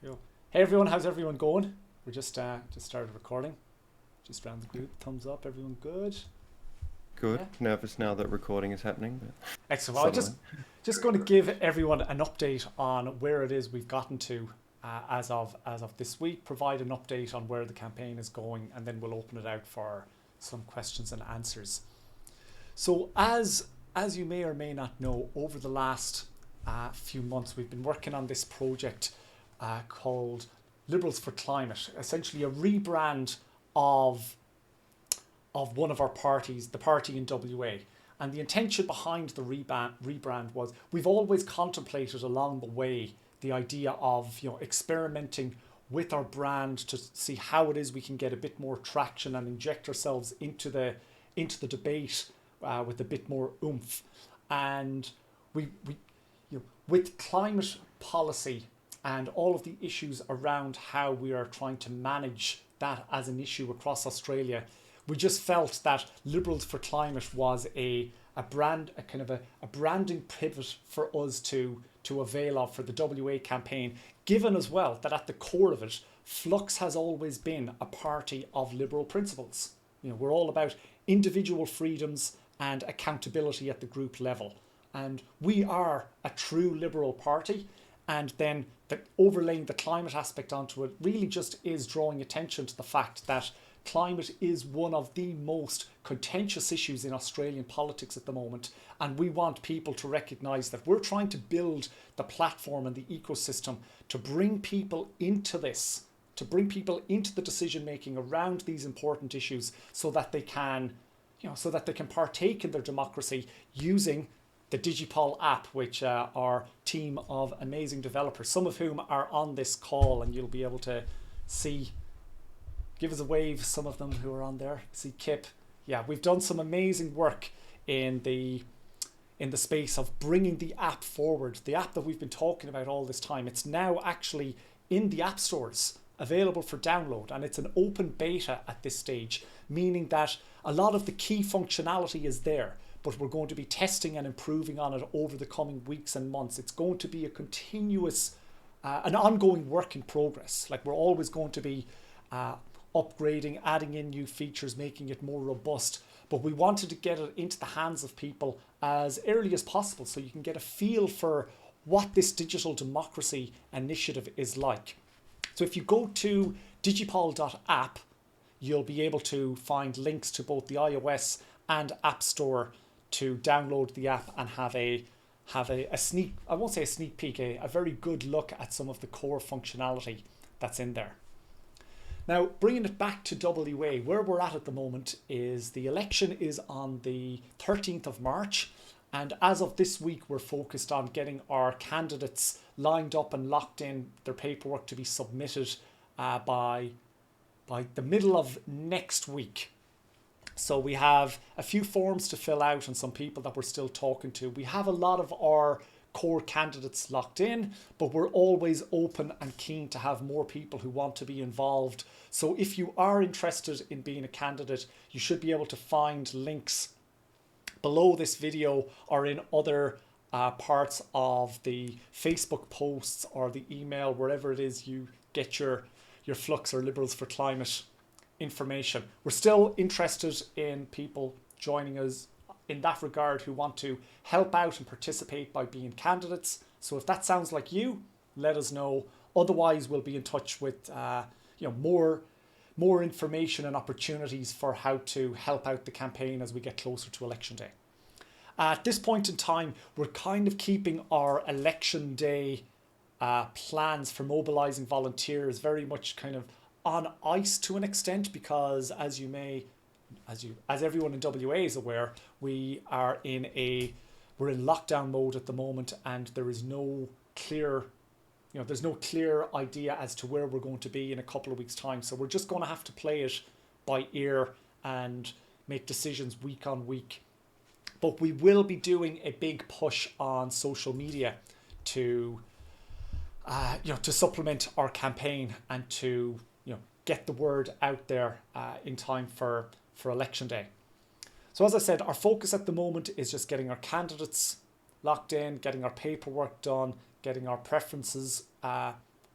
Cool. Hey everyone, how's everyone going? We just started recording. Just round the group, thumbs up. Everyone good? Good. Yeah. Nervous now that recording is happening, but Excellent. Well, settling. just going to give everyone an update on where it is we've gotten to as of this week. Provide an update on where the campaign is going, and then we'll open it out for some questions and answers. So as you may or may not know, over the last few months, we've been working on this project called Liberals for Climate, essentially a rebrand of one of our parties, the party in WA. And the intention behind the rebrand was we've always contemplated along the way the idea of experimenting with our brand to see how it is we can get a bit more traction and inject ourselves into the debate with a bit more oomph. And we with climate policy and all of the issues around how we are trying to manage that as an issue across Australia, we just felt that Liberals for Climate was a branding pivot for us to avail of for the WA campaign, given as well that at the core of it, Flux has always been a party of liberal principles. We're all about individual freedoms and accountability at the group level. And we are a true liberal party. And then overlaying the climate aspect onto it really just is drawing attention to the fact that climate is one of the most contentious issues in Australian politics at the moment. And we want people to recognise that we're trying to build the platform and the ecosystem to bring people into this, to bring people into the decision making around these important issues so that they can, partake in their democracy using the Digipol app, which our team of amazing developers, some of whom are on this call, and you'll be able to see, give us a wave, some of them who are on there. See Kip. Yeah, we've done some amazing work in the space of bringing the app forward, the app that we've been talking about all this time. It's now actually in the app stores, available for download, and it's an open beta at this stage, meaning that a lot of the key functionality is there, but we're going to be testing and improving on it over the coming weeks and months. It's going to be a continuous, an ongoing work in progress. Like, we're always going to be upgrading, adding in new features, making it more robust. But we wanted to get it into the hands of people as early as possible so you can get a feel for what this digital democracy initiative is like. So if you go to digipol.app, you'll be able to find links to both the iOS and App Store to download the app and have a sneak, I won't say a sneak peek, a very good look at some of the core functionality that's in there. Now, bringing it back to WA, where we're at the moment is the election is on the 13th of March. And as of this week, we're focused on getting our candidates lined up and locked in, their paperwork to be submitted by the middle of next week. So we have a few forms to fill out and some people that we're still talking to. We have a lot of our core candidates locked in, but we're always open and keen to have more people who want to be involved. So if you are interested in being a candidate, you should be able to find links below this video or in other parts of the Facebook posts or the email, wherever it is you get your Flux or Liberals for Climate information. We're still interested in people joining us in that regard who want to help out and participate by being candidates. So if that sounds like you, let us know. Otherwise, we'll be in touch with more information and opportunities for how to help out the campaign as we get closer to election day. At this point in time, we're kind of keeping our election day plans for mobilizing volunteers very much kind of on ice to an extent, because as everyone in WA is aware, we're in lockdown mode at the moment, and there is no clear idea as to where we're going to be in a couple of weeks' time. So we're just going to have to play it by ear and make decisions week on week. But we will be doing a big push on social media to supplement our campaign and to get the word out there in time for election day. So as I said, our focus at the moment is just getting our candidates locked in, getting our paperwork done, getting our preferences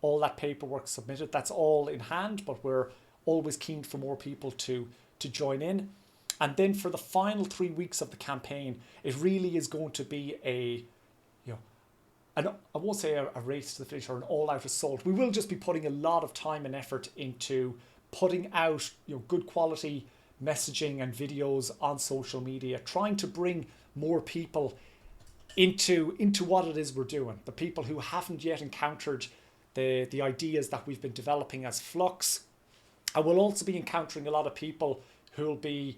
all that paperwork submitted. That's all in hand, but we're always keen for more people to join in. And then for the final 3 weeks of the campaign, it really is going to be I won't say a race to the finish or an all-out assault. We will just be putting a lot of time and effort into putting out good quality messaging and videos on social media, trying to bring more people into what it is we're doing. The people who haven't yet encountered the ideas that we've been developing as Flux. And we'll also be encountering a lot of people who will be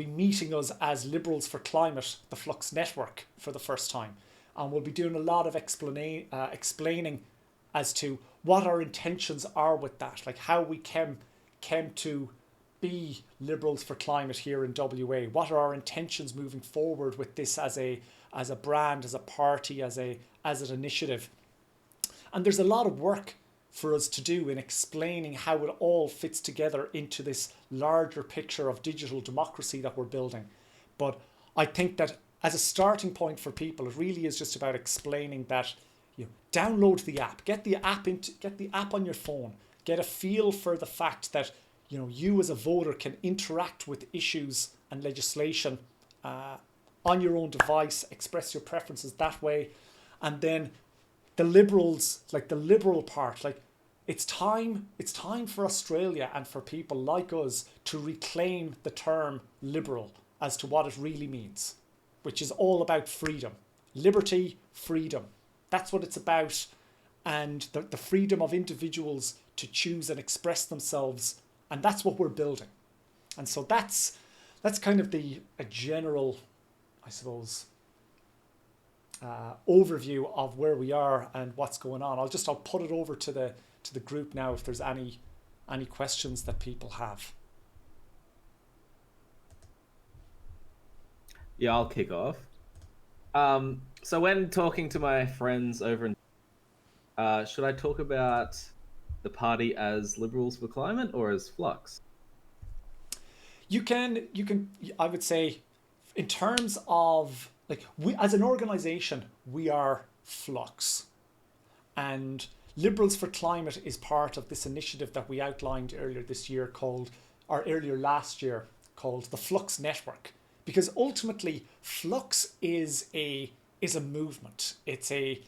meeting us as Liberals for Climate, the Flux Network, for the first time. And we'll be doing a lot of explaining as to what our intentions are with that, like how we came to be Liberals for Climate here in WA. What are our intentions moving forward with this as a brand, as a party, as an initiative? And there's a lot of work for us to do in explaining how it all fits together into this larger picture of digital democracy that we're building. But I think that as a starting point for people, it really is just about explaining that download the app, get the app on your phone, get a feel for the fact that you as a voter can interact with issues and legislation on your own device, express your preferences that way, and then the Liberals, like the Liberal part, like it's time for Australia and for people like us to reclaim the term Liberal as to what it really means, which is all about freedom, liberty, freedom. That's what it's about, and the freedom of individuals to choose and express themselves, and that's what we're building. And so that's kind of a general, I suppose, overview of where we are and what's going on. I'll put it over to the group now if there's any questions that people have. Yeah, I'll kick off. So when talking to my friends over in, should I talk about the party as Liberals for Climate or as Flux? You can. I would say, in terms of we as an organisation, we are Flux, and Liberals for Climate is part of this initiative that we outlined earlier last year called the Flux Network. Because ultimately, Flux is a movement. It's a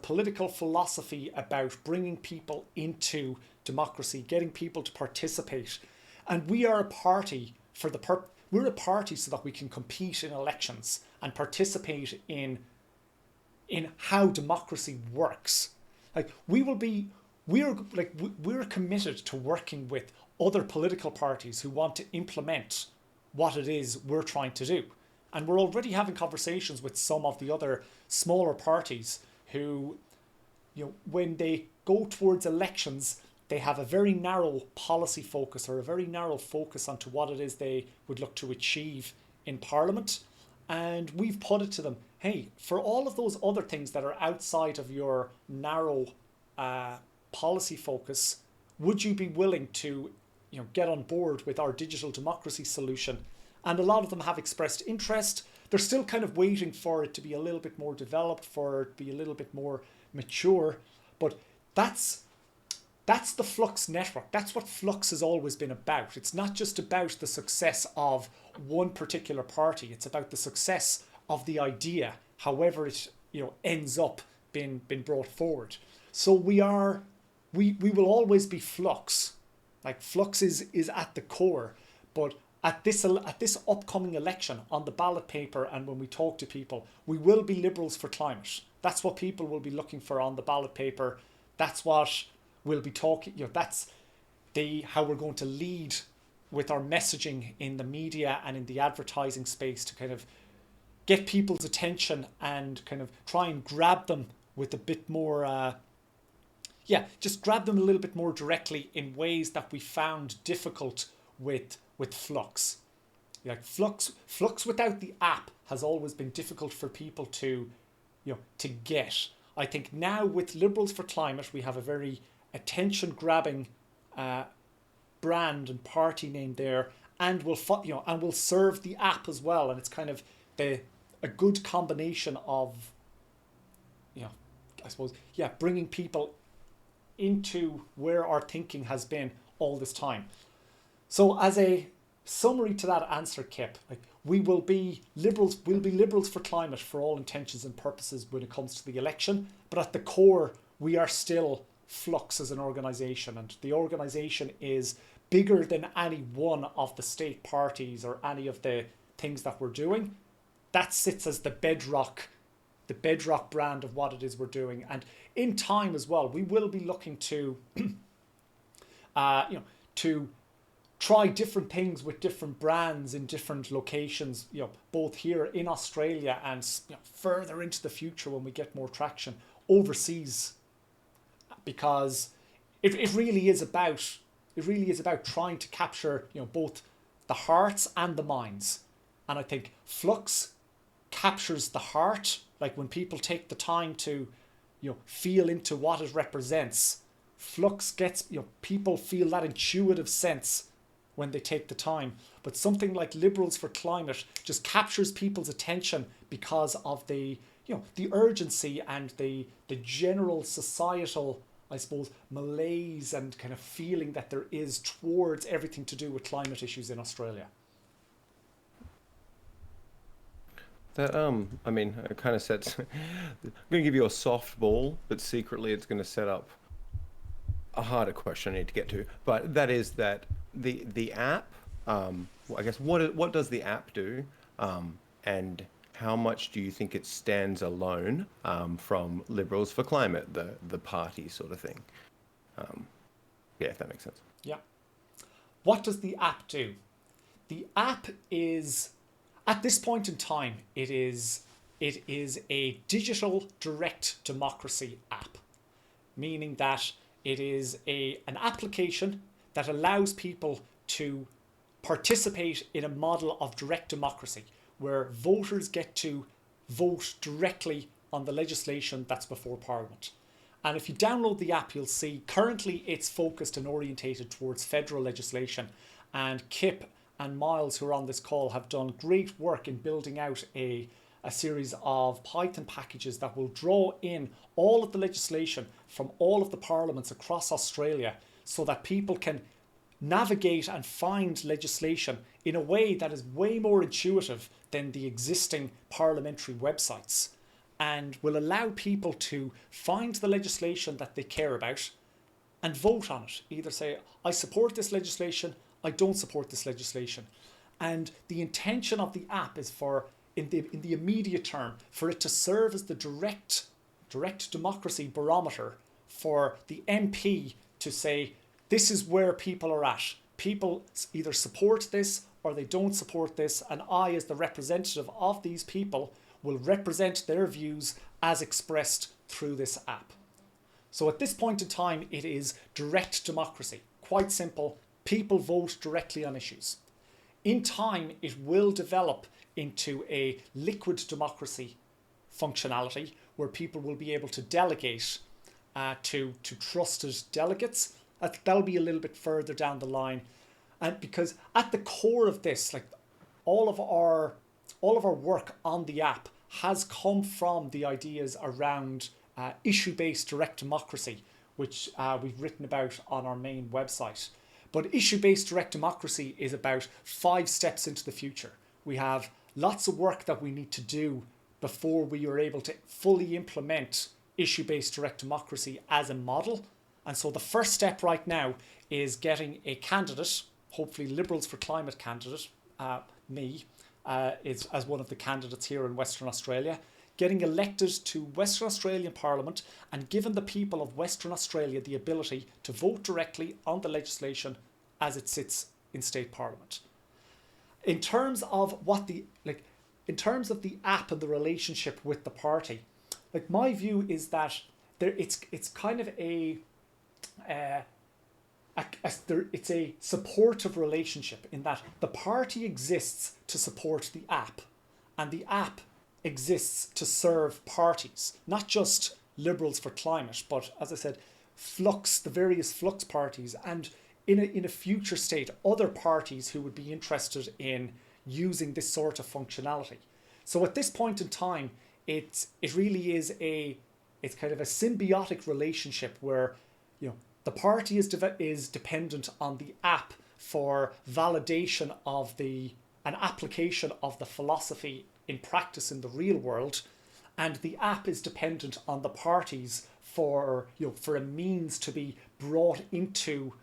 political philosophy about bringing people into democracy, getting people to participate, and we are a party we're a party so that we can compete in elections and participate in how democracy works. We're committed to working with other political parties who want to implement what it is we're trying to do. And we're already having conversations with some of the other smaller parties who, when they go towards elections, they have a very narrow policy focus or a very narrow focus onto what it is they would look to achieve in Parliament. And we've put it to them, hey, for all of those other things that are outside of your narrow policy focus, would you be willing to get on board with our digital democracy solution? And a lot of them have expressed interest. They're still kind of waiting for it to be a little bit more developed, for it to be a little bit more mature. But that's the Flux Network. That's what Flux has always been about. It's not just about the success of one particular party. It's about the success of the idea, however it ends up being brought forward. So we will always be Flux. Like Flux is at the core, but at this upcoming election, on the ballot paper and when we talk to people, we will be Liberals for Climate. That's what people will be looking for on the ballot paper. That's what we'll be talking. That's how we're going to lead with our messaging in the media and in the advertising space to kind of get people's attention and kind of try and grab them with a bit more. Just grab them a little bit more directly in ways that we found difficult with Flux. Like Flux without the app has always been difficult for people to get. I think now with Liberals for Climate, we have a very attention-grabbing brand and party name there, and we'll serve the app as well, and it's kind of a good combination of, I suppose, bringing people into where our thinking has been all this time. So as a summary to that answer, Kip, like, we'll be liberals for climate for all intentions and purposes when it comes to the election, but at the core we are still Flux as an organisation, and the organisation is bigger than any one of the state parties or any of the things that we're doing. That sits as the bedrock brand of what it is we're doing. And in time as well, we will be looking to to try different things with different brands in different locations, both here in Australia and further into the future when we get more traction overseas, because it really is about trying to capture both the hearts and the minds. And I think Flux captures the heart, like when people take the time to feel into what it represents. Flux gets people feel that intuitive sense when they take the time. But something like Liberals for Climate just captures people's attention because of the the urgency and the general societal, I suppose, malaise and kind of feeling that there is towards everything to do with climate issues in Australia. That I mean, it kind of sets. I'm going to give you a softball, but secretly it's going to set up a harder question I need to get to. But that is that the app. Well, I guess what does the app do, and how much do you think it stands alone from Liberals for Climate, the party sort of thing? Yeah, if that makes sense. Yeah. What does the app do? The app is, at this point in time, it is a digital direct democracy app, meaning that it is an application that allows people to participate in a model of direct democracy where voters get to vote directly on the legislation that's before Parliament. And if you download the app, you'll see currently it's focused and orientated towards federal legislation. And Kip and Miles, who are on this call, have done great work in building out a series of Python packages that will draw in all of the legislation from all of the parliaments across Australia so that people can navigate and find legislation in a way that is way more intuitive than the existing parliamentary websites, and will allow people to find the legislation that they care about and vote on it. Either say, I support this legislation, I don't support this legislation. And the intention of the app is for, in the immediate term, for it to serve as the direct democracy barometer for the MP to say, this is where people are at. People either support this or they don't support this, and I, as the representative of these people, will represent their views as expressed through this app. So at this point in time, it is direct democracy. Quite simple. People vote directly on issues. In time, it will develop into a liquid democracy functionality where people will be able to delegate to trusted delegates. That'll be a little bit further down the line. And because at the core of this, like all of our work on the app has come from the ideas around issue-based direct democracy, which we've written about on our main website. But issue-based direct democracy is about 5 steps into the future. We have lots of work that we need to do before we are able to fully implement issue-based direct democracy as a model. And so the first step right now is getting a candidate, hopefully Liberals for Climate candidate, me, is as one of the candidates here in Western Australia, getting elected to Western Australian Parliament and giving the people of Western Australia the ability to vote directly on the legislation as it sits in state parliament. In terms of in terms of the app and the relationship with the party, like my view is that it's kind of it's a supportive relationship in that the party exists to support the app, and the app exists to serve parties, not just Liberals for Climate, but as I said, Flux, the various Flux parties, and in a future state, other parties who would be interested in using this sort of functionality. So at this point in time, it really is it's kind of a symbiotic relationship where the party is dependent on the app for validation of an application of the philosophy in practice in the real world, and the app is dependent on the parties for a means to be brought into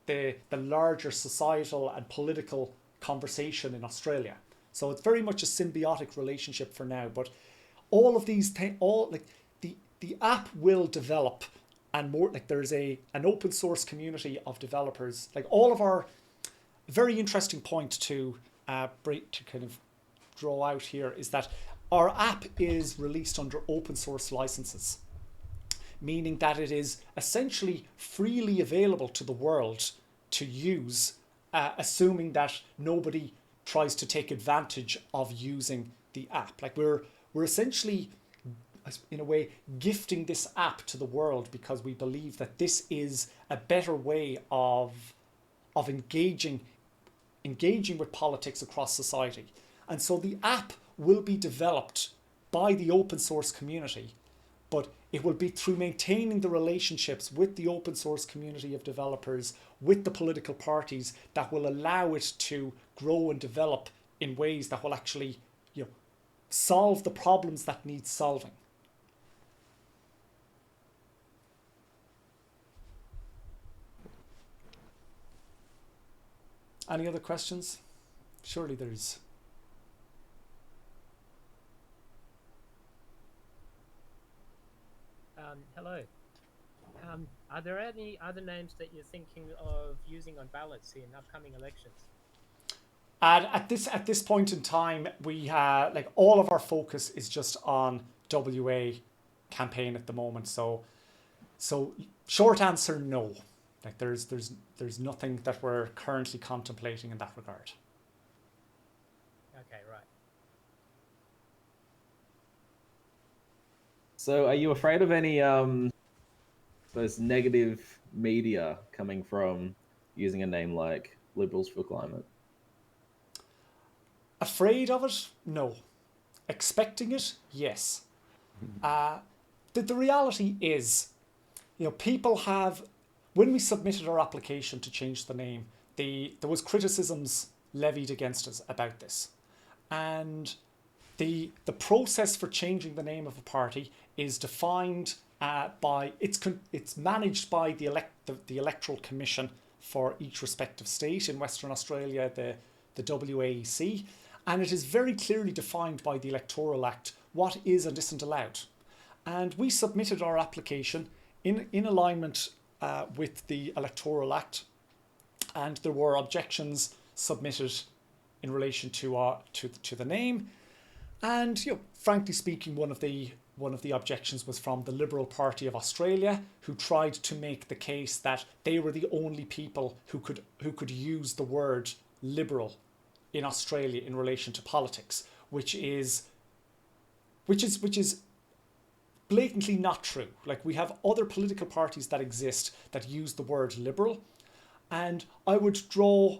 the larger societal and political conversation in Australia. So it's very much a symbiotic relationship for now. But all of these things, the app will develop, and more there's an open source community of developers. Like all of our very interesting point to kind of draw out here is that our app is released under open source licenses, meaning that it is essentially freely available to the world to use, assuming that nobody tries to take advantage of using the app. Like we're essentially, in a way, gifting this app to the world because we believe that this is a better way of engaging with politics across society. And so the app will be developed by the open source community, but it will be through maintaining the relationships with the open source community of developers, with the political parties, that will allow it to grow and develop in ways that will actually, solve the problems that need solving. Any other questions? Surely there's. Hello. Are there any other names that you're thinking of using on ballots in upcoming elections? At this point in time, we all of our focus is just on WA campaign at the moment. So short answer, no. Like there's nothing that we're currently contemplating in that regard. Okay, right. So, are you afraid of any those negative media coming from using a name like Liberals for Climate? Afraid of it? No. Expecting it? Yes. The reality is, people have, when we submitted our application to change the name, there was criticisms levied against us about this. And the process for changing the name of a party is defined by, it's managed by the Electoral Commission for each respective state. In Western Australia, the WAEC, and it is very clearly defined by the Electoral Act what is and isn't allowed. And we submitted our application in alignment with the Electoral Act, and there were objections submitted in relation to the name. And frankly speaking, one of the objections was from the Liberal Party of Australia, who tried to make the case that they were the only people who could use the word liberal in Australia in relation to politics, which is blatantly not true. Like, we have other political parties that exist that use the word liberal, and I would draw,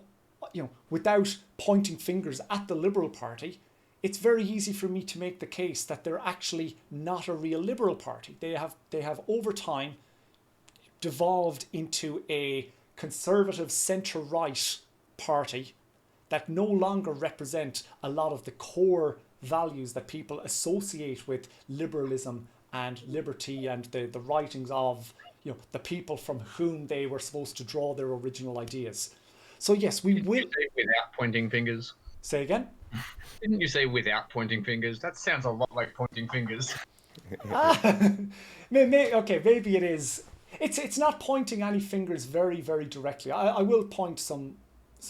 without pointing fingers at the Liberal Party, it's very easy for me to make the case that they're actually not a real Liberal Party. They have over time devolved into a conservative centre-right party that no longer represent a lot of the core values that people associate with liberalism and liberty and the writings of the people from whom they were supposed to draw their original ideas. So yes, we will. Didn't you say without pointing fingers? Say again? Didn't you say without pointing fingers? That sounds a lot like pointing fingers. Okay, maybe it is. It's not pointing any fingers very, very directly. I will point some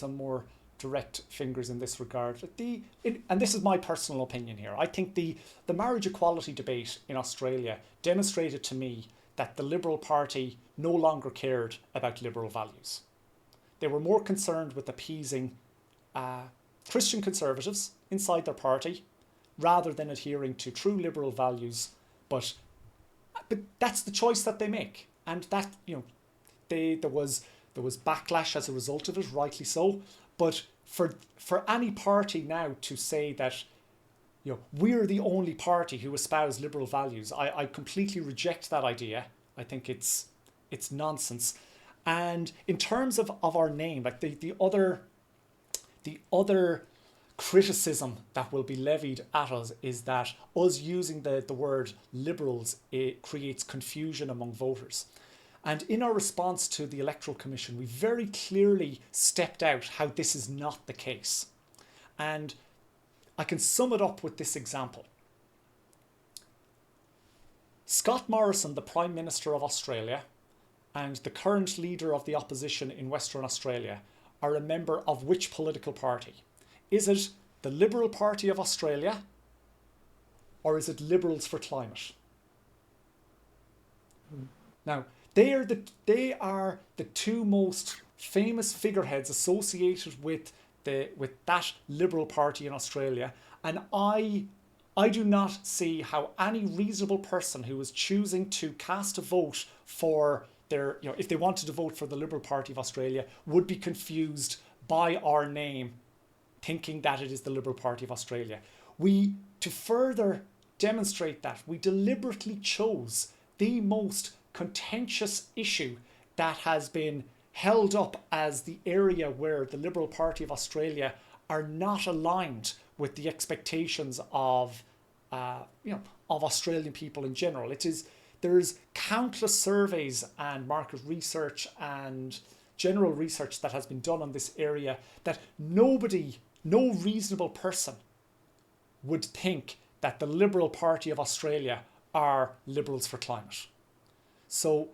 more direct fingers in this regard. And this is my personal opinion here. I think the marriage equality debate in Australia demonstrated to me that the Liberal Party no longer cared about liberal values. They were more concerned with appeasing Christian conservatives inside their party rather than adhering to true liberal values. But that's the choice that they make. And that, there was backlash as a result of it, rightly so. But for any party now to say that, we're the only party who espouse liberal values, I completely reject that idea. I think it's it's nonsense. And in terms of our name, like the other criticism that will be levied at us is that us using the word liberals, it creates confusion among voters. And in our response to the Electoral Commission, we very clearly stepped out how this is not the case. And I can sum it up with this example. Scott Morrison, the Prime Minister of Australia, and the current leader of the opposition in Western Australia are a member of which political party? Is it the Liberal Party of Australia, or is it Liberals for Climate? Now, they are the two most famous figureheads associated with that Liberal Party in Australia, and I do not see how any reasonable person who is choosing to cast a vote for their, if they wanted to vote for the Liberal Party of Australia, would be confused by our name, thinking that it is the Liberal Party of Australia. To further demonstrate that, we deliberately chose the most contentious issue that has been held up as the area where the Liberal Party of Australia are not aligned with the expectations of Australian people in general. There's countless surveys and market research and general research that has been done on this area that no reasonable person would think that the Liberal Party of Australia are Liberals for Climate. So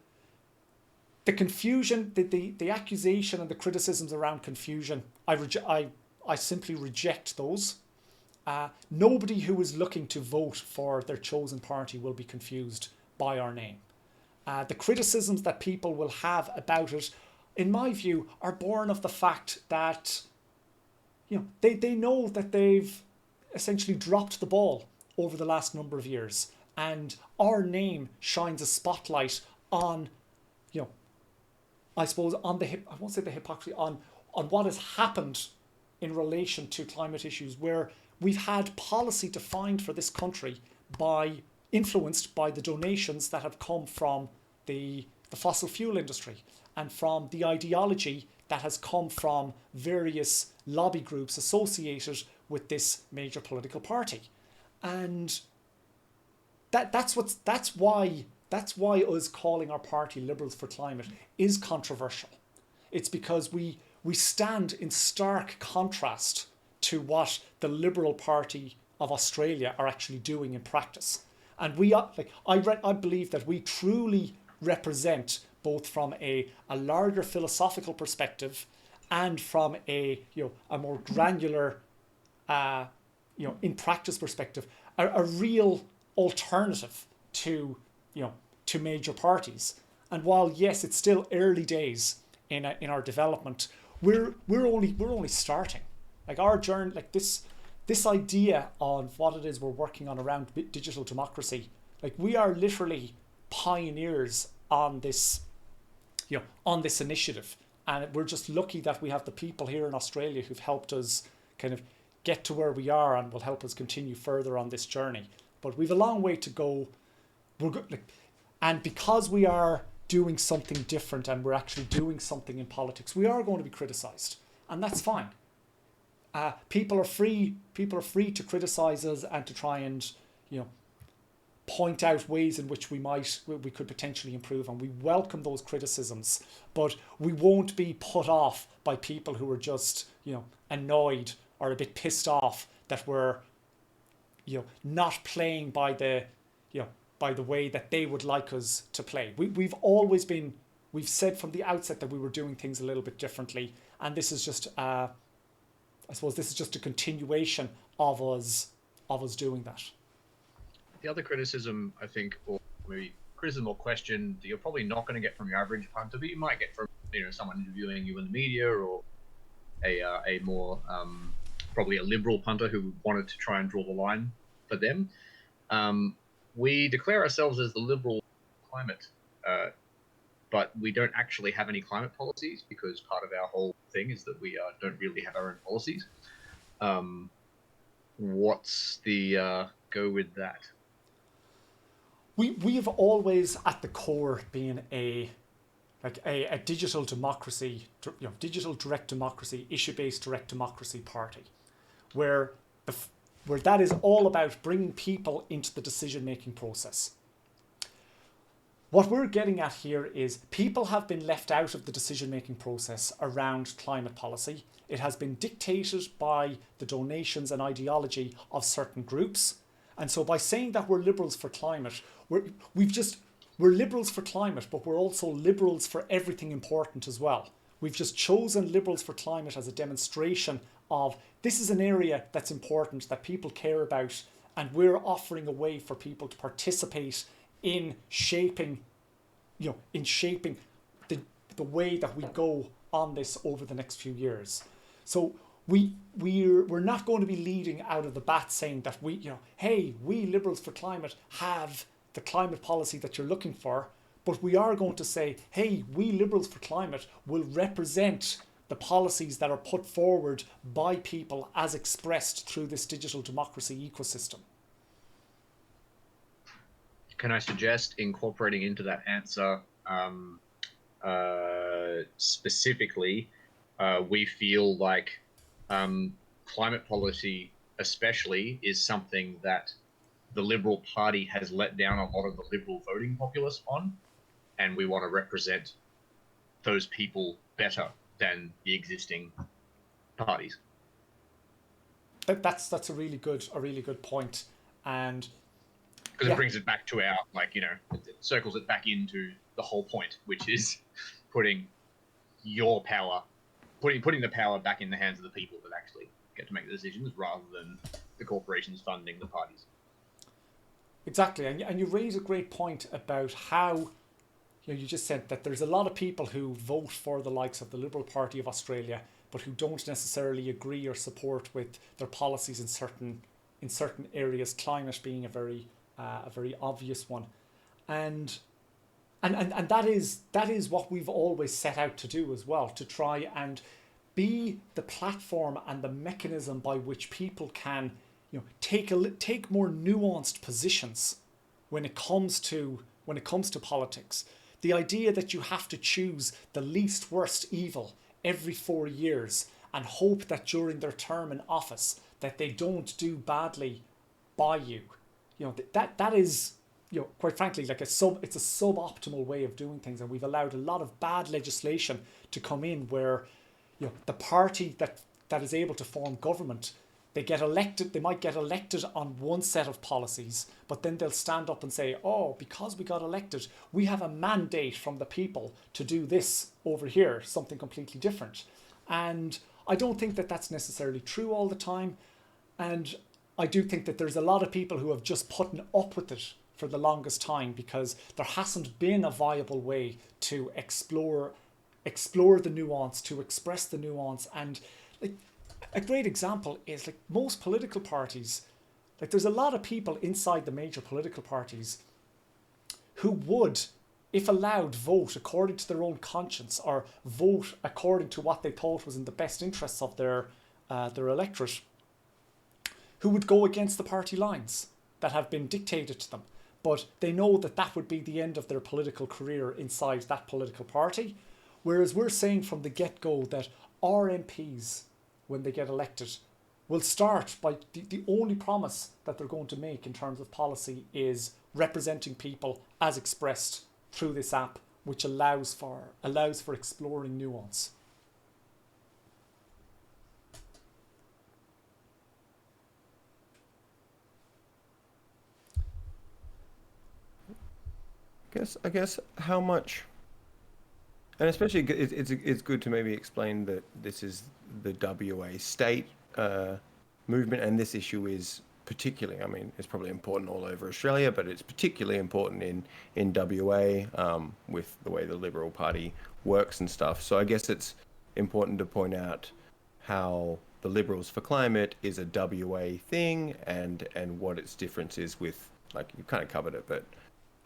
the confusion, the accusation and the criticisms around confusion, I simply reject those. Nobody who is looking to vote for their chosen party will be confused by our name. The criticisms that people will have about it, in my view, are born of the fact that they know that they've essentially dropped the ball over the last number of years, and our name shines a spotlight on, I suppose, on I won't say the hypocrisy, on what has happened in relation to climate issues, where we've had policy defined for this country influenced by the donations that have come from the fossil fuel industry and from the ideology that has come from various lobby groups associated with this major political party. And that's why us calling our party Liberals for Climate is controversial. It's because we stand in stark contrast to what the Liberal Party of Australia are actually doing in practice. And I believe that we truly represent, both from a larger philosophical perspective and from a more granular in practice perspective, a real alternative to major parties. And while yes, it's still early days in our development, we're only starting. Like our journey, like this idea of what it is we're working on around digital democracy, like we are literally pioneers on this initiative, and we're just lucky that we have the people here in Australia who've helped us kind of get to where we are and will help us continue further on this journey. But we've a long way to go. And because we are doing something different and we're actually doing something in politics, we are going to be criticised, and that's fine. People are free to criticise us and to try and point out ways in which we could potentially improve, and we welcome those criticisms, but we won't be put off by people who are just annoyed or a bit pissed off that we're not playing by the way that they would like us to play. We've said from the outset that we were doing things a little bit differently, and this is just I suppose this is just a continuation of us doing that. The other criticism, I think, or maybe criticism or question that you're probably not going to get from your average punter, but you might get from someone interviewing you in the media, or a more probably a liberal punter who wanted to try and draw the line for them. We declare ourselves as the Liberal climate, but we don't actually have any climate policies, because part of our whole thing is that we don't really have our own policies. What's the go with that? We have always at the core been a like a digital democracy, digital direct democracy, issue-based direct democracy party, where where that is all about bringing people into the decision-making process. What we're getting at here is people have been left out of the decision-making process around climate policy. It has been dictated by the donations and ideology of certain groups. And so by saying that we're liberals for climate, we're liberals for climate, but we're also liberals for everything important as well. We've just chosen liberals for climate as a demonstration of this is an area that's important, that people care about, and we're offering a way for people to participate in shaping, the way that we go on this over the next few years. So we're not going to be leading out of the bat saying that hey, we liberals for climate have the climate policy that you're looking for, but we are going to say, hey, we liberals for climate will represent the policies that are put forward by people as expressed through this digital democracy ecosystem. Can I suggest incorporating into that answer specifically, we feel like climate policy especially is something that the Liberal Party has let down a lot of the Liberal voting populace on, and we want to represent those people better than the existing parties. That's a really good point, and because it brings it back to our, it circles it back into the whole point, which is putting your power, putting the power back in the hands of the people that actually get to make the decisions rather than the corporations funding the parties. Exactly, and you raise a great point about how, you just said that there's a lot of people who vote for the likes of the Liberal Party of Australia, but who don't necessarily agree or support with their policies in certain areas, climate being a very obvious one, and that is what we've always set out to do as well, to try and be the platform and the mechanism by which people can take more nuanced positions when it comes to politics. The idea that you have to choose the least worst evil every 4 years and hope that during their term in office that they don't do badly by you, that is, quite frankly, it's a suboptimal way of doing things, and we've allowed a lot of bad legislation to come in where the party that is able to form government, they might get elected on one set of policies, but then they'll stand up and say, oh, because we got elected, we have a mandate from the people to do this over here, something completely different. And I don't think that that's necessarily true all the time. And I do think that there's a lot of people who have just put up with it for the longest time because there hasn't been a viable way to explore the nuance, to express the nuance. And a great example is most political parties, there's a lot of people inside the major political parties who would, if allowed, vote according to their own conscience or vote according to what they thought was in the best interests of their electorate, who would go against the party lines that have been dictated to them. But they know that would be the end of their political career inside that political party. Whereas we're saying from the get-go that our MPs, when they get elected, will start by the only promise that they're going to make in terms of policy is representing people as expressed through this app, which allows for exploring nuance. I guess how much, and especially it's good to maybe explain that this is the WA state movement, and this issue is particularly, it's probably important all over Australia, but it's particularly important in WA with the way the Liberal Party works and stuff. So I guess it's important to point out how the Liberals for Climate is a WA thing and what its difference is with, you kind of covered it, but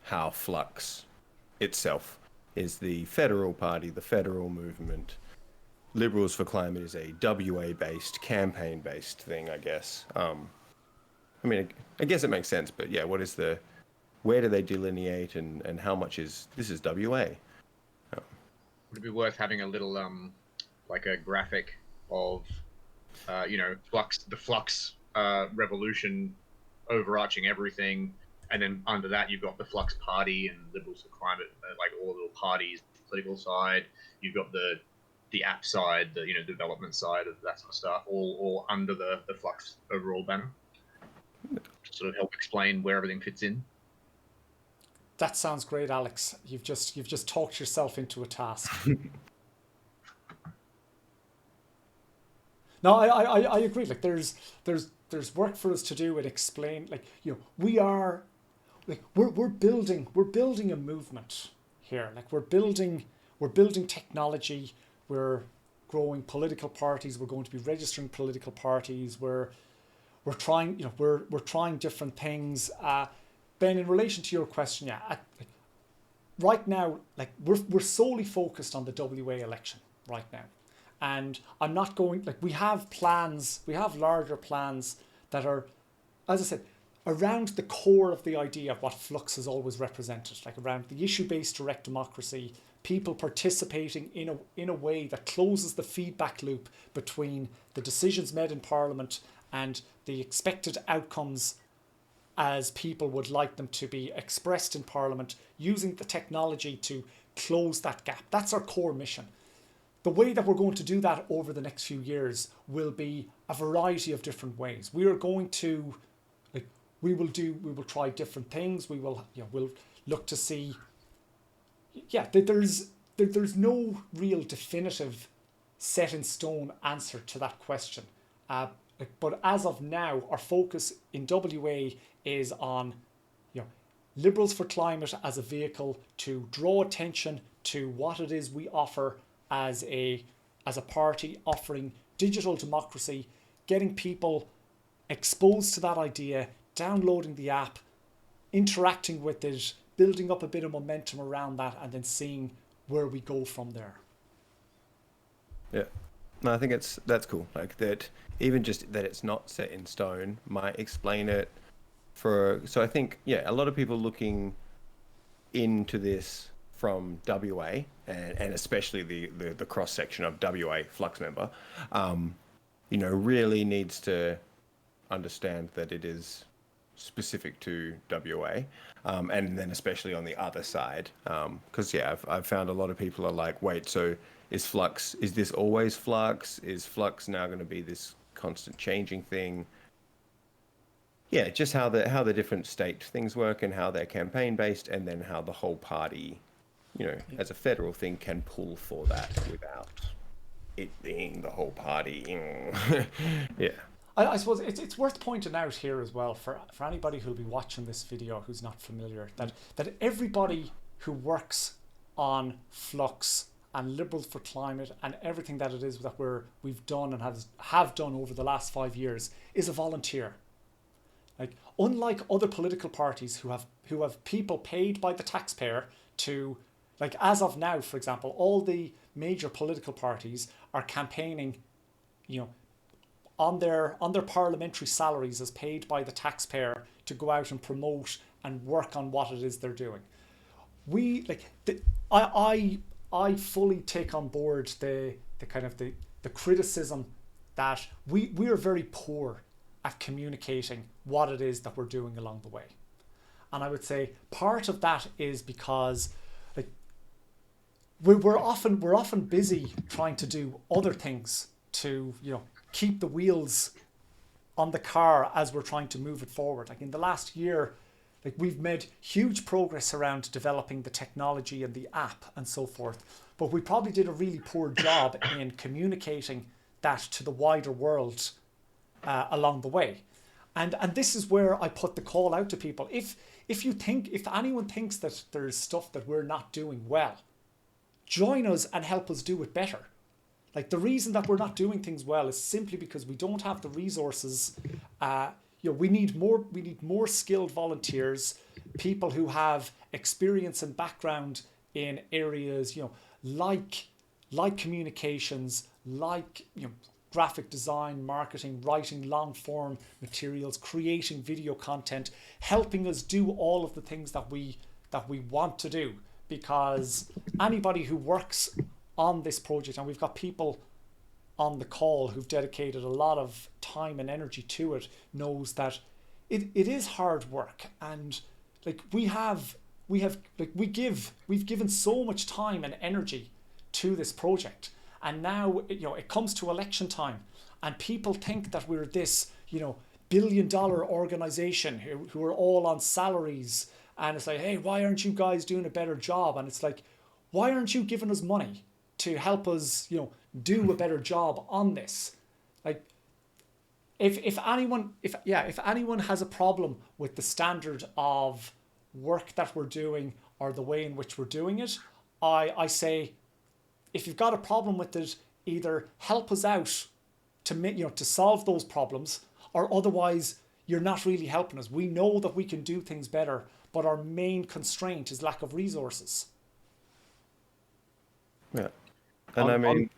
how Flux itself is the federal party, the federal movement. Liberals for Climate is a WA-based, campaign-based thing, I guess. I guess it makes sense, but yeah, where do they delineate and how much this is WA? would it be worth having a little like a graphic of the Flux revolution overarching everything, and then under that you've got the Flux Party and Liberals for Climate, like all the little parties, political side. You've got the app side, the development side of that sort of stuff, all under the Flux overall banner. To sort of help explain where everything fits in. That sounds great, Alex. You've just talked yourself into a task. No, I agree. Like there's work for us to do and explain. Like we're building a movement here. Like we're building technology. We're growing political parties. We're going to be registering political parties. We're trying we're trying different things. Ben, in relation to your question, right now, like we're solely focused on the WA election right now. And I'm not going, like we have larger plans that are, as I said, around the core of the idea of what Flux has always represented, like around the issue-based direct democracy, people participating in a way that closes the feedback loop between the decisions made in Parliament and the expected outcomes as people would like them to be expressed in Parliament, using the technology to close that gap. That's our core mission. The way that we're going to do that over the next few years will be a variety of different ways. We are going to, we will try different things. We'll look to see. There's no real definitive, set in stone answer to that question. But as of now, our focus in WA is on, Liberals for Climate as a vehicle to draw attention to what it is we offer as a party, offering digital democracy, getting people exposed to that idea, downloading the app, interacting with it, building up a bit of momentum around that, and then seeing where we go from there. Yeah. No, I think that's cool. Like that, even just that it's not set in stone might explain it so I think, a lot of people looking into this from WA and especially the cross section of WA Flux member, really needs to understand that it is specific to WA, and then especially on the other side, because I've found a lot of people are like, wait, so is this always Flux? Is Flux now going to be this constant changing thing? Yeah, just how the different state things work and how they're campaign based, and then how the whole party, as a federal thing, can pull for that without it being the whole party. Yeah. I suppose it's worth pointing out here as well for anybody who'll be watching this video who's not familiar, that everybody who works on Flux and Liberals for Climate and everything that it is that we've done and have done over the last 5 years is a volunteer. Like, unlike other political parties who have people paid by the taxpayer to, like, as of now, for example, all the major political parties are campaigning, on their parliamentary salaries as paid by the taxpayer to go out and promote and work on what it is they're doing. I fully take on board the kind of the criticism that we are very poor at communicating what it is that we're doing along the way. And I would say part of that is because we're often busy trying to do other things to keep the wheels on the car as we're trying to move it forward. Like in the last year, we've made huge progress around developing the technology and the app and so forth, but we probably did a really poor job in communicating that to the wider world along the way. And this is where I put the call out to people. If anyone thinks that there's stuff that we're not doing well, join us and help us do it better. Like, the reason that we're not doing things well is simply because we don't have the resources. We need more skilled volunteers, people who have experience and background in areas, like communications, like graphic design, marketing, writing long form materials, creating video content, helping us do all of the things that we want to do. Because anybody who works on this project, and we've got people on the call who've dedicated a lot of time and energy to it, knows that it is hard work. And like we've given so much time and energy to this project, and now it comes to election time, and people think that we're this billion-dollar organization who are all on salaries, and it's like, hey, why aren't you guys doing a better job? And it's like, why aren't you giving us money to help us do a better job on this? Like, if anyone has a problem with the standard of work that we're doing or the way in which we're doing it, I say, if you've got a problem with it, either help us out to solve those problems, or otherwise you're not really helping us. We know that we can do things better, but our main constraint is lack of resources. Yeah, and I mean,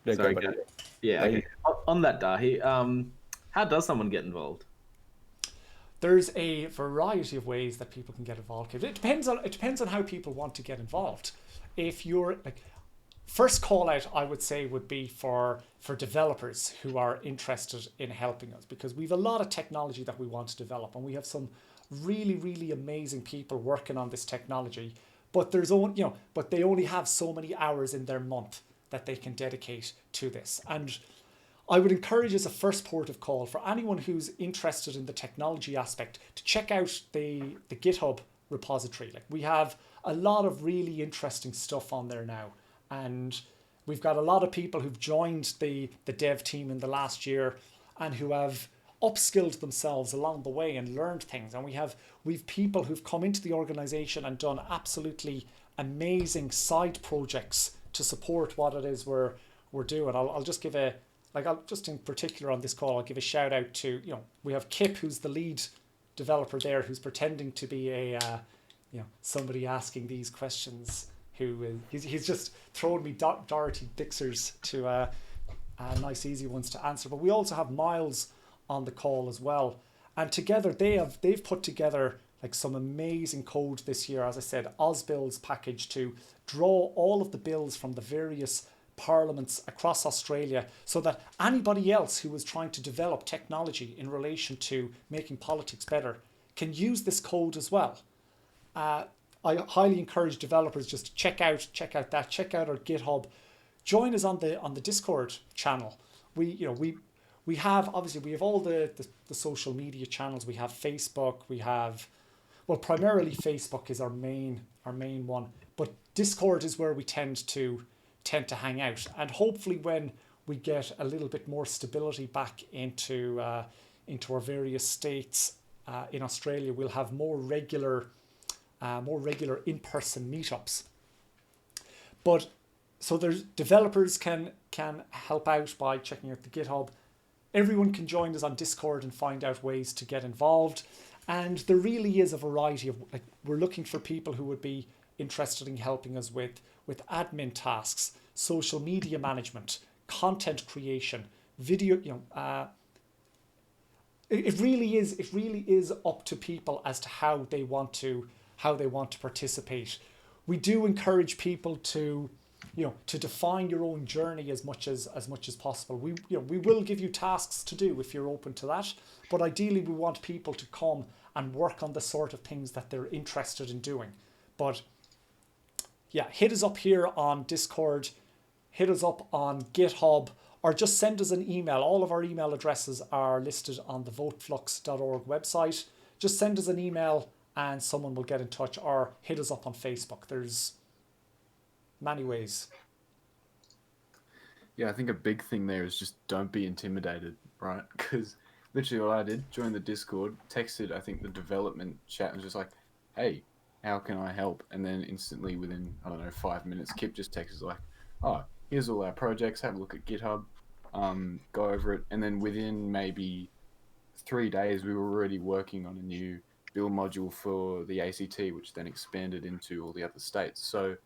yeah, Sorry, go ahead. yeah. Okay. On that, Dahi, how does someone get involved? There's a variety of ways that people can get involved. It depends on how people want to get involved. If you're like, first call out, I would say, would be for developers who are interested in helping us, because we've a lot of technology that we want to develop, and we have some really, really amazing people working on this technology. But but they only have so many hours in their month that they can dedicate to this. And I would encourage, as a first port of call, for anyone who's interested in the technology aspect, to check out the GitHub repository. Like, we have a lot of really interesting stuff on there now, and we've got a lot of people who've joined the dev team in the last year and who have upskilled themselves along the way and learned things. And we've people who've come into the organization and done absolutely amazing side projects to support what it is we're doing. I'll just give just in particular on this call, I'll give a shout out to, we have Kip, who's the lead developer there, who's pretending to be somebody asking these questions, he's just thrown me Dorothy Dixers to nice easy ones to answer. But we also have Miles on the call as well, and together they've put together like some amazing code this year, as I said, OzBuilds package, to draw all of the bills from the various parliaments across Australia, so that anybody else who is trying to develop technology in relation to making politics better can use this code as well. I highly encourage developers just to check out our GitHub, join us on the Discord channel. We have all the social media channels. We have Facebook. We have, well, primarily Facebook is our main one, but Discord is where we tend to hang out. And hopefully, when we get a little bit more stability back into our various states in Australia, we'll have more regular in-person meetups. But so there's developers can help out by checking out the GitHub. Everyone can join us on Discord and find out ways to get involved. And there really is a variety of, like, we're looking for people who would be interested in helping us with admin tasks, social media management, content creation, video. It really is up to people as to how they want to participate. We do encourage people to define your own journey as much as possible. We will give you tasks to do if you're open to that, but ideally we want people to come and work on the sort of things that they're interested in doing. But yeah, hit us up here on Discord, hit us up on GitHub, or just send us an email. All of our email addresses are listed on the voteflux.org website. Just send us an email and someone will get in touch, or hit us up on Facebook. There's many ways. Yeah, I think a big thing there is just don't be intimidated, right? Because literally what I did, joined the Discord, texted, I think, the development chat, and was just like, hey, how can I help? And then instantly within, 5 minutes, Kip just texts like, oh, here's all our projects, have a look at GitHub, go over it. And then within maybe 3 days, we were already working on a new build module for the ACT, which then expanded into all the other states. So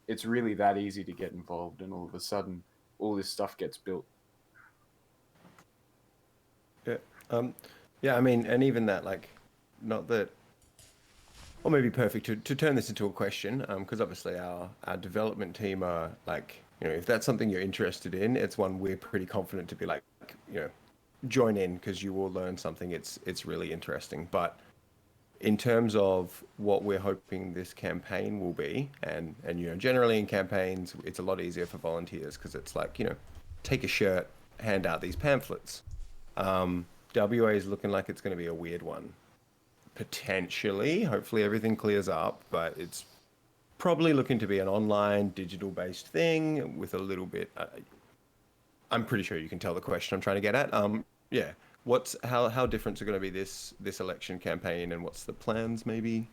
it's really that easy to get involved, and all of a sudden, all this stuff gets built. Yeah. Yeah, I mean, and even that, like, not that or maybe perfect to turn this into a question, because obviously our development team are like, if that's something you're interested in, it's one we're pretty confident to be like, join in because you will learn something. It's really interesting. But in terms of what we're hoping this campaign will be, and generally in campaigns, it's a lot easier for volunteers because it's like, take a shirt, hand out these pamphlets. WA is looking like it's going to be a weird one. Potentially, hopefully everything clears up, but it's probably looking to be an online, digital-based thing with a little bit. I'm pretty sure you can tell the question I'm trying to get at. Yeah, how different is it going to be this election campaign, and what's the plans maybe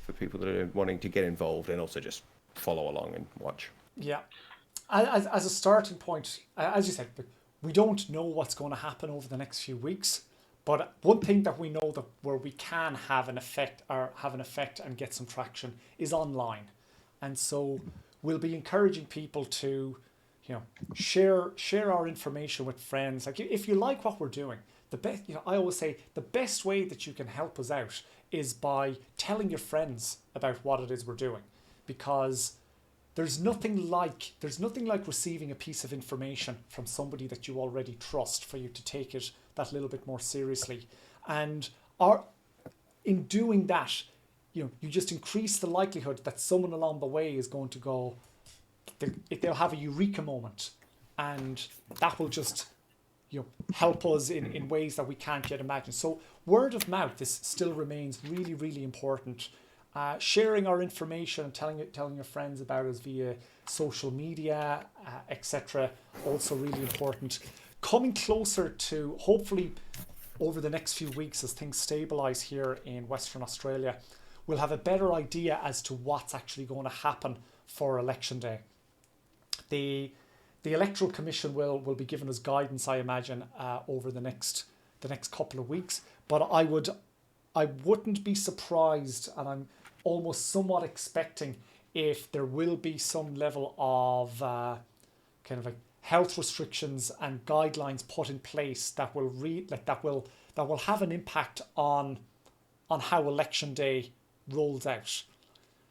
for people that are wanting to get involved and also just follow along and watch? Yeah, as a starting point, as you said, we don't know what's going to happen over the next few weeks. But one thing that we know that where we can have an effect and get some traction is online. And so we'll be encouraging people to, share our information with friends. Like if you like what we're doing, the best, I always say the best way that you can help us out is by telling your friends about what it is we're doing, because there's nothing like receiving a piece of information from somebody that you already trust for you to take it that little bit more seriously. And in doing that, you just increase the likelihood that someone along the way is going to go, they'll have a eureka moment, and that will just help us in ways that we can't yet imagine. So word of mouth, this still remains really, really important. Sharing our information and telling your friends about us via social media, etc. Also really important. Coming closer to, hopefully over the next few weeks as things stabilise here in Western Australia, we'll have a better idea as to what's actually going to happen for Election Day. The Electoral Commission will be giving us guidance, I imagine, over the next couple of weeks. But I wouldn't be surprised, and I'm almost somewhat expecting, if there will be some level of kind of like health restrictions and guidelines put in place that will have an impact on how Election Day rolls out.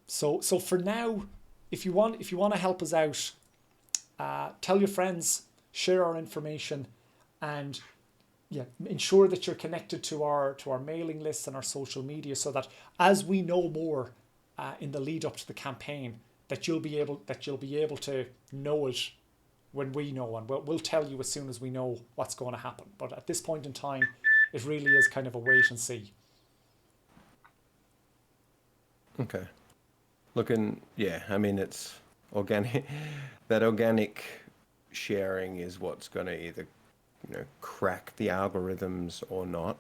So for now, if you want to help us out, tell your friends, share our information, and ensure that you're connected to our mailing lists and our social media, so that as we know more in the lead up to the campaign, that you'll be able to know it when we know, and we'll tell you as soon as we know what's going to happen. But at this point in time, it really is kind of a wait and see. Okay. I mean, it's organic. That organic sharing is what's going to either crack the algorithms or not.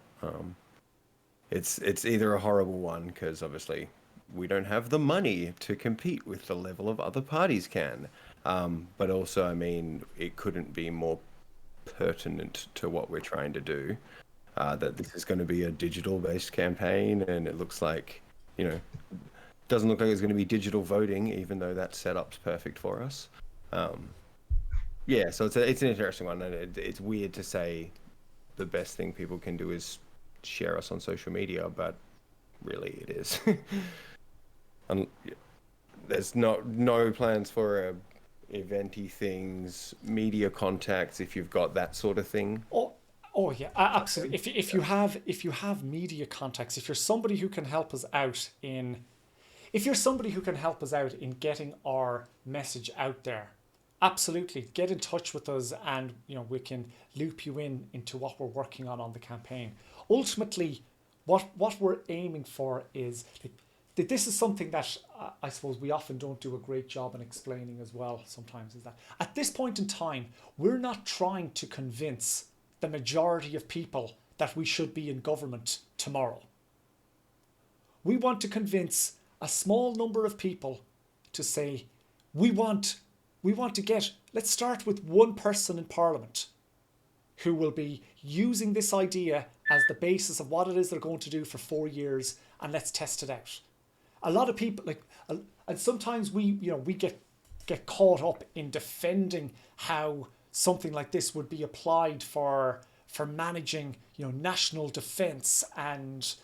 It's either a horrible one, because obviously we don't have the money to compete with the level of other parties can, but also, I mean, it couldn't be more pertinent to what we're trying to do, that this is going to be a digital based campaign, and it looks like doesn't look like it's going to be digital voting, even though that setup's perfect for us. So it's an interesting one, and it's weird to say the best thing people can do is share us on social media, but really it is. And there's no plans for eventy things, media contacts, if you've got that sort of thing. Oh yeah, absolutely. If you have media contacts, if you're somebody who can help us out in getting our message out there, absolutely get in touch with us, and we can loop you into what we're working on the campaign. Ultimately, what we're aiming for is that this is something that I suppose we often don't do a great job in explaining as well sometimes, is that at this point in time, we're not trying to convince the majority of people that we should be in government tomorrow. We want to convince a small number of people to say, we want to get, let's start with one person in Parliament who will be using this idea as the basis of what it is they're going to do for 4 years, and let's test it out. A lot of people, and sometimes we get caught up in defending how something like this would be applied for managing national defence and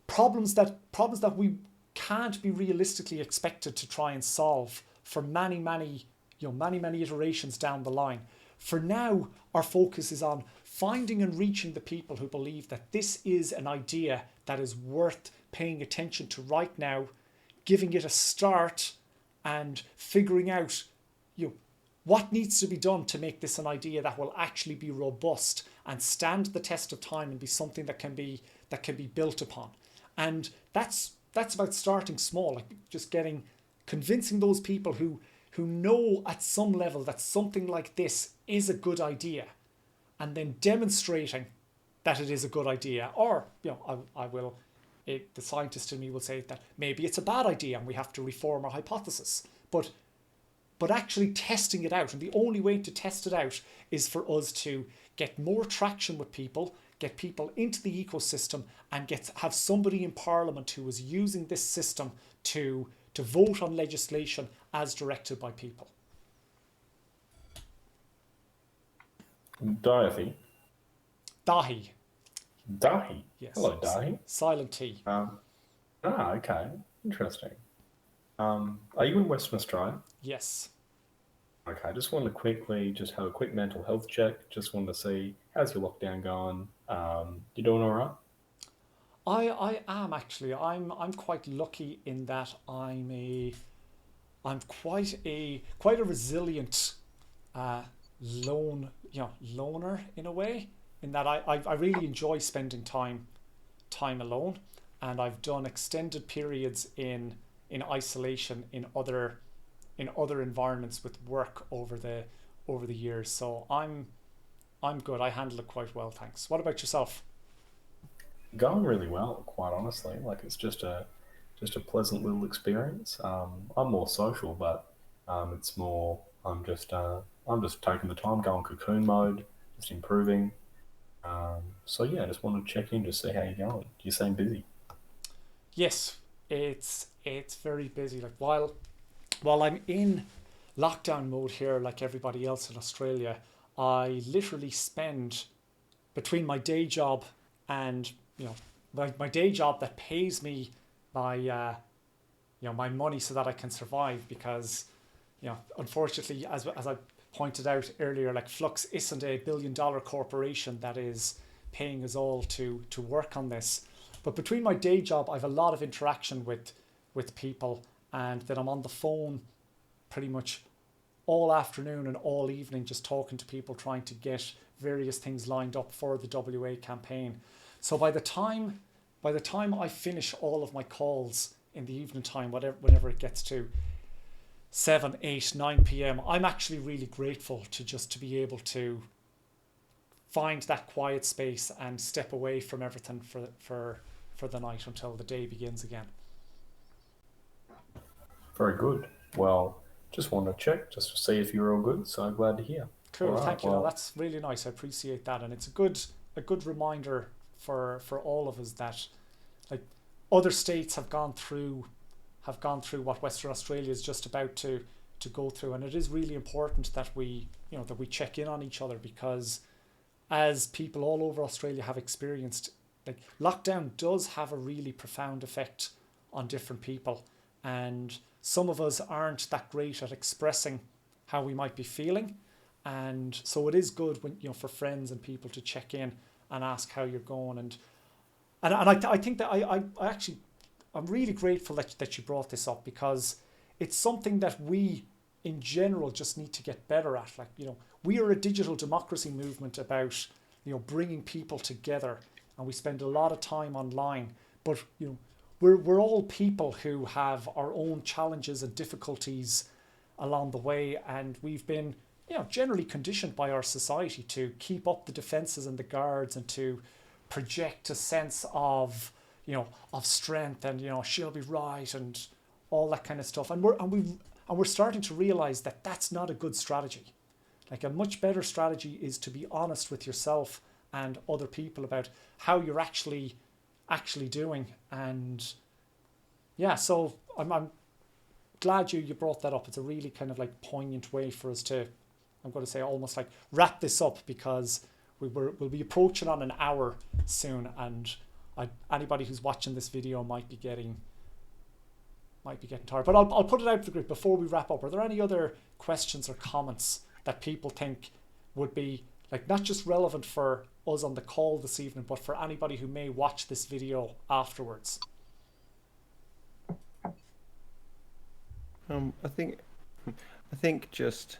problems that we can't be realistically expected to try and solve for many iterations down the line. For now, our focus is on finding and reaching the people who believe that this is an idea that is worth paying attention to right now, giving it a start, and figuring out what needs to be done to make this an idea that will actually be robust and stand the test of time and be something that can be built upon. And that's about starting small, like just convincing those people who know at some level that something like this is a good idea, and then demonstrating that it is a good idea. Or the scientist in me will say that maybe it's a bad idea and we have to reform our hypothesis. But actually testing it out, and the only way to test it out is for us to get more traction with people, get people into the ecosystem, and have somebody in Parliament who is using this system to vote on legislation as directed by people. Dorothy. Dahi. Dahi. Yes. Hello, Dahi. Silent T. Okay. Interesting. Are you in Western Australia? Yes. Okay, I just wanted to quickly just have a quick mental health check. Just wanted to see, how's your lockdown going? You doing all right? I am actually. I'm quite lucky in that I'm quite a resilient loner in a way, in that I really enjoy spending time alone, and I've done extended periods in isolation in other environments with work over the years. So I'm good. I handle it quite well, thanks. What about yourself? Going really well, quite honestly. Like, it's just a pleasant little experience. I'm more social, but it's more I'm just taking the time, going cocoon mode, just improving. So yeah, I just wanted to check in to see how you're going. You seem busy. Yes, it's very busy. Like while I'm in lockdown mode here, like everybody else in Australia, I literally spend, between my day job and my day job that pays me my my money so that I can survive, because unfortunately, as I pointed out earlier, like Flux isn't a billion-dollar corporation that is paying us all to work on this. But between my day job, I have a lot of interaction with people, and then I'm on the phone pretty much all afternoon and all evening, just talking to people, trying to get various things lined up for the WA campaign. So by the time I finish all of my calls in the evening time, whenever it gets to 7, 8, 9 p.m, I'm actually really grateful to be able to find that quiet space and step away from everything for the night until the day begins again. Very good. Well, just wanted to check just to see if you're all good. So glad to hear. Cool, All thank you. well, No, that's really nice. I appreciate that, and it's a good reminder for all of us that, like, other states have gone through what Western Australia is just about to go through, and it is really important that we check in on each other, because as people all over Australia have experienced, like, lockdown does have a really profound effect on different people, and some of us aren't that great at expressing how we might be feeling, and so it is good when for friends and people to check in and ask how you're going, and I think that I'm really grateful that you brought this up, because it's something that we in general just need to get better at. Like, we are a digital democracy movement about bringing people together, and we spend a lot of time online, but we're all people who have our own challenges and difficulties along the way, and we've been generally conditioned by our society to keep up the defenses and the guards, and to project a sense of strength, and she'll be right, and all that kind of stuff, and we're starting to realize that that's not a good strategy. Like, a much better strategy is to be honest with yourself and other people about how you're actually doing. And yeah, so I'm glad you brought that up. It's a really kind of like poignant way for us to, I'm going to say, almost like wrap this up, because we'll be approaching on an hour soon, and anybody who's watching this video might be getting tired. But I'll put it out to the group before we wrap up. Are there any other questions or comments that people think would be like not just relevant for us on the call this evening, but for anybody who may watch this video afterwards? I think just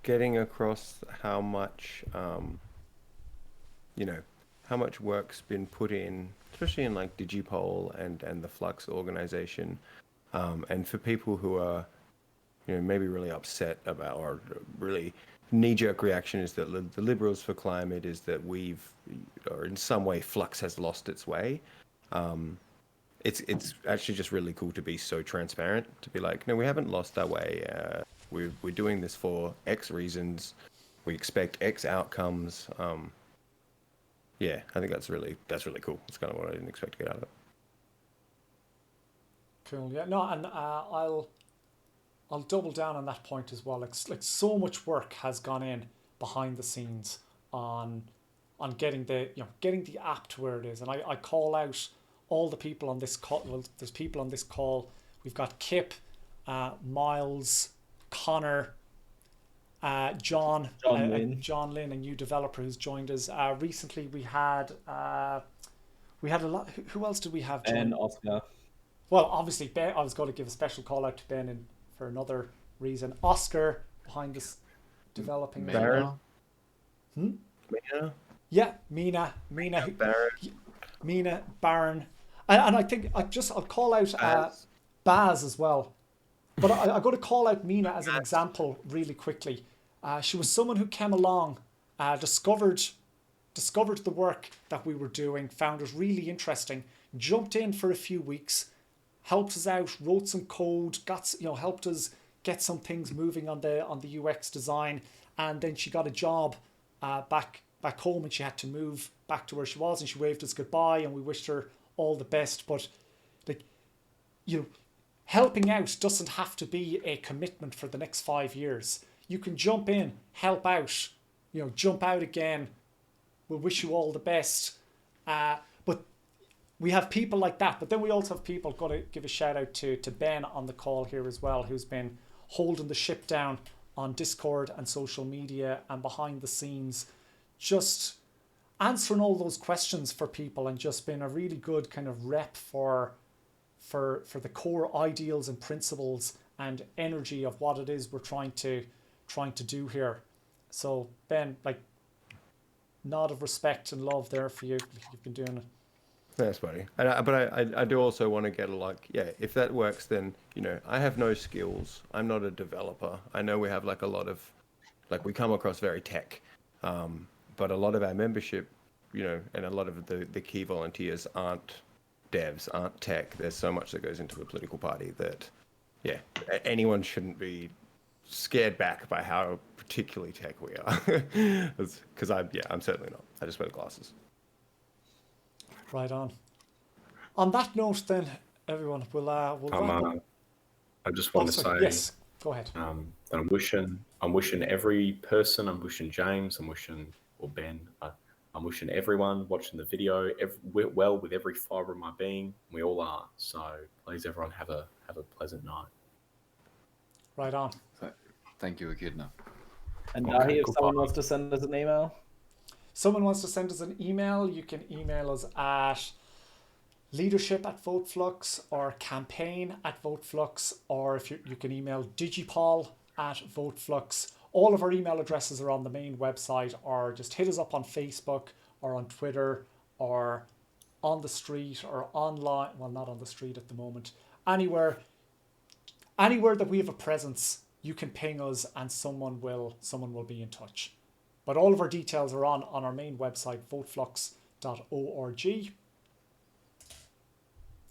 getting across how much, how much work's been put in, especially in like Digipol and the Flux organization, and for people who are, maybe really upset about, or really knee-jerk reaction is that the Liberals for Climate is that or in some way Flux has lost its way. It's actually just really cool to be so transparent, to be like, no, we haven't lost our way. We're doing this for X reasons. We expect X outcomes. Yeah, I think that's really cool. It's kind of what I didn't expect to get out of it. Cool. Yeah. No, and I'll double down on that point as well. Like so much work has gone in behind the scenes on getting the app to where it is, and I call out all the people on this call. Well, there's people on this call. We've got Kip, Miles, Connor, John Lynn, a new developer who's joined us recently. We had a lot. Who else did we have join? And Oscar. Well, obviously Ben. I was going to give a special call out to Ben for another reason. Oscar behind this developing. Baron? Mina? Yeah, Mina, Baron. Mina, Baron, and I think I'll call out Baz as well. But I'm going to call out Mina as an example really quickly. She was someone who came along, discovered the work that we were doing, found it really interesting, jumped in for a few weeks, helped us out, wrote some code, helped us get some things moving on the UX design, and then she got a job back home, and she had to move back to where she was, and she waved us goodbye, and we wished her all the best. But helping out doesn't have to be a commitment for the next 5 years. You can jump in, help out, jump out again. We'll wish you all the best. But we have people like that. But then we also have people, got to give a shout out to Ben on the call here as well, who's been holding the ship down on Discord and social media and behind the scenes, just answering all those questions for people, and just been a really good kind of rep for the core ideals and principles and energy of what it is we're trying to do here. So Ben, like, nod of respect and love there for you. You've been doing it. Thanks, buddy. But I do also want to get if that works, then I have no skills. I'm not a developer. I know we have a lot of we come across very tech, but a lot of our membership, and a lot of the key volunteers aren't devs, aren't tech. There's so much that goes into a political party that anyone shouldn't be scared back by how particularly tech we are. Because I'm certainly not. I just wear the glasses. Right on. On that note, then, everyone, we'll wrap up. I just want to say, yes, go ahead. That I'm wishing every person. I'm wishing James. I'm wishing Ben. I'm wishing everyone watching the video well with every fibre of my being. We all are. So please, everyone, have a pleasant night. Right on. Thank you, Echidna. And Okay, if someone wants to send us an email, you can email us at leadership@VoteFlux or campaign@VoteFlux, or if you can email digipol@VoteFlux. All of our email addresses are on the main website, or just hit us up on Facebook or on Twitter or on the street or online. Well, not on the street at the moment. Anywhere that we have a presence, you can ping us and someone will be in touch. But all of our details are on our main website, voteflux.org.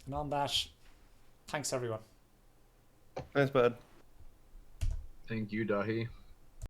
And on that, thanks everyone. Thanks, bud. Thank you, Dahi.